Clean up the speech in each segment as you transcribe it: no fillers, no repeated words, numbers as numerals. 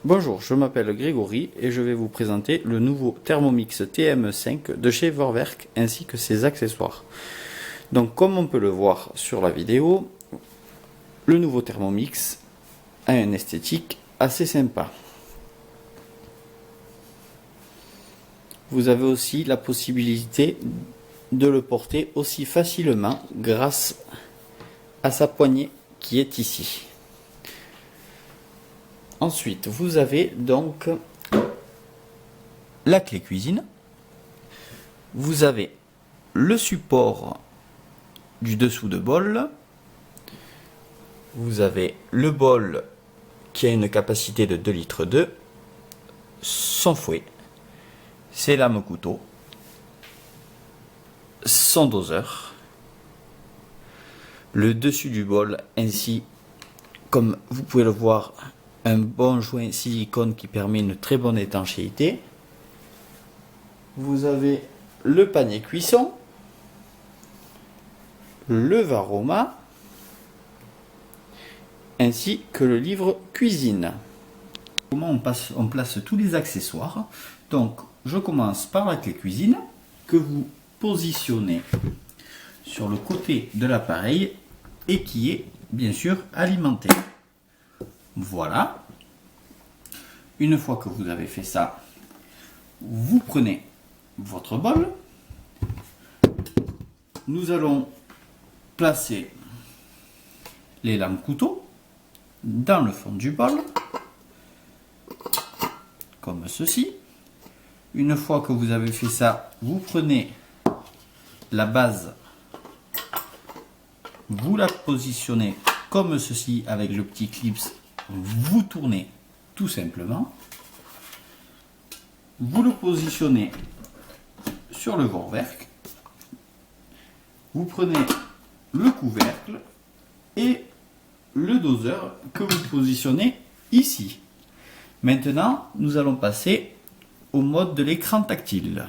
Bonjour, je m'appelle Grégory et je vais vous présenter le nouveau Thermomix TM5 de chez Vorwerk ainsi que ses accessoires. Donc comme on peut le voir sur la vidéo, le nouveau Thermomix a une esthétique assez sympa. Vous avez aussi la possibilité de le porter aussi facilement grâce à sa poignée qui est ici. Ensuite, vous avez donc la clé cuisine. Vous avez le support du dessous de bol. Vous avez le bol qui a une capacité de 2,2 litres, son fouet, ses lames couteau, son doseur, le dessus du bol ainsi, comme vous pouvez le voir, un bon joint silicone qui permet une très bonne étanchéité. Vous avez le panier cuisson, le varoma, ainsi que le livre cuisine. Comment on place tous les accessoires? Donc, je commence par la clé cuisine que vous positionnez sur le côté de l'appareil et qui est bien sûr alimenté. Voilà. Une fois que vous avez fait ça, vous prenez votre bol. Nous allons placer les lames couteau dans le fond du bol, comme ceci. Une fois que vous avez fait ça, vous prenez la base, vous la positionnez comme ceci avec le petit clip, vous tournez tout simplement, vous le positionnez sur le Vorwerk, vous prenez le couvercle et le doseur que vous positionnez ici. Maintenant, nous allons passer au mode de l'écran tactile.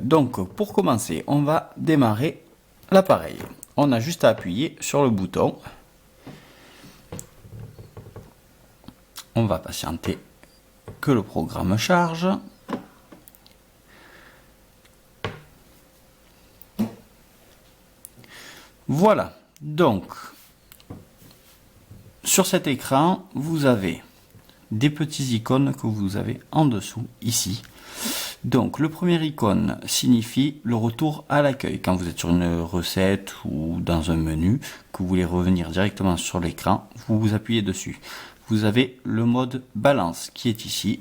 Donc, pour commencer, on va démarrer l'appareil. On a juste à appuyer sur le bouton. On va patienter que le programme charge. Voilà, donc sur cet écran, vous avez des petits icônes que vous avez en dessous, ici. Donc le premier icône signifie le retour à l'accueil. Quand vous êtes sur une recette ou dans un menu, que vous voulez revenir directement sur l'écran, vous appuyez dessus. Vous avez le mode balance qui est ici.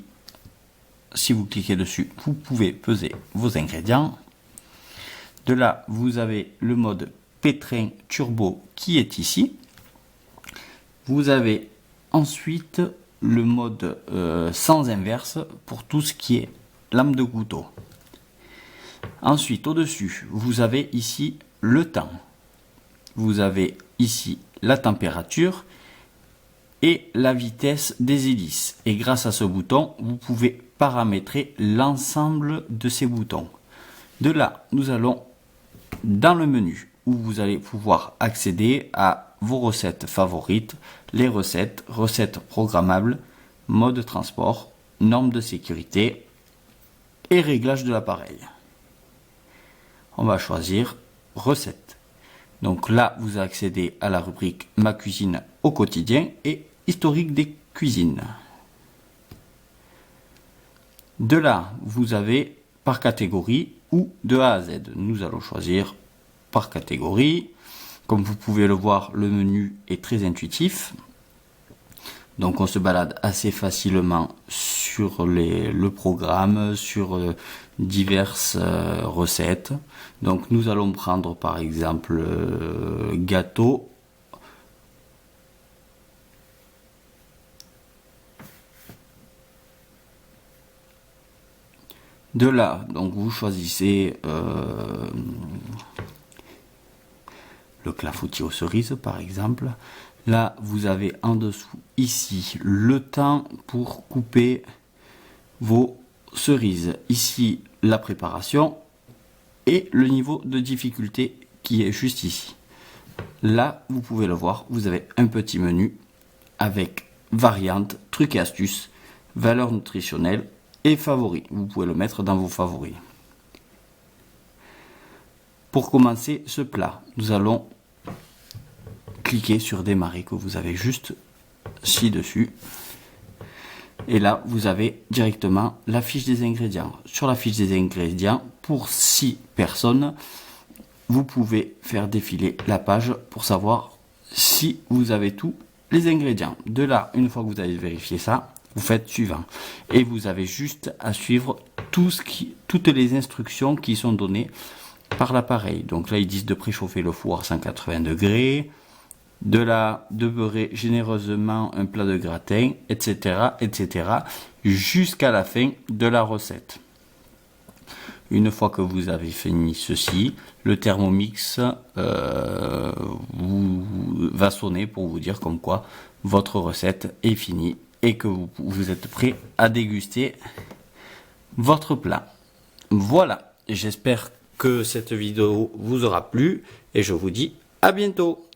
Si vous cliquez dessus, vous pouvez peser vos ingrédients. De là, vous avez le mode pétrin turbo qui est ici. Vous avez ensuite le mode sans inverse pour tout ce qui est lame de couteau. Ensuite, au-dessus, vous avez ici le temps. Vous avez ici la température et la vitesse des hélices. Et grâce à ce bouton, vous pouvez paramétrer l'ensemble de ces boutons. De là, nous allons dans le menu où vous allez pouvoir accéder à vos recettes favorites, les recettes programmables, mode transport, normes de sécurité et réglage de l'appareil. On va choisir recettes. Donc là, vous accédez à la rubrique Ma cuisine au quotidien et historique des cuisines. De là, vous avez par catégorie ou de A à Z. Nous allons choisir par catégorie. Comme vous pouvez le voir, le menu est très intuitif. Donc on se balade assez facilement sur le programme, sur diverses recettes. Donc nous allons prendre par exemple gâteau. De là, donc vous choisissez le clafoutis aux cerises par exemple. Là, vous avez en dessous ici le temps pour couper vos cerises. Ici, la préparation et le niveau de difficulté qui est juste ici. Là, vous pouvez le voir, vous avez un petit menu avec variantes, trucs et astuces, valeurs nutritionnelles et favoris. Vous pouvez le mettre dans vos favoris. Pour commencer ce plat, nous allons cliquer sur démarrer que vous avez juste ci-dessus. Et là, vous avez directement la fiche des ingrédients. Sur la fiche des ingrédients, pour 6 personnes, vous pouvez faire défiler la page pour savoir si vous avez tous les ingrédients. De là, une fois que vous avez vérifié ça, vous faites suivant. Et vous avez juste à suivre toutes les instructions qui sont données par l'appareil. Donc là, ils disent de préchauffer le four à 180 degrés, de beurrer généreusement un plat de gratin, etc., etc., jusqu'à la fin de la recette. Une fois que vous avez fini ceci, le Thermomix va sonner pour vous dire comme quoi votre recette est finie et que vous êtes prêt à déguster votre plat. Voilà, j'espère que cette vidéo vous aura plu et je vous dis à bientôt.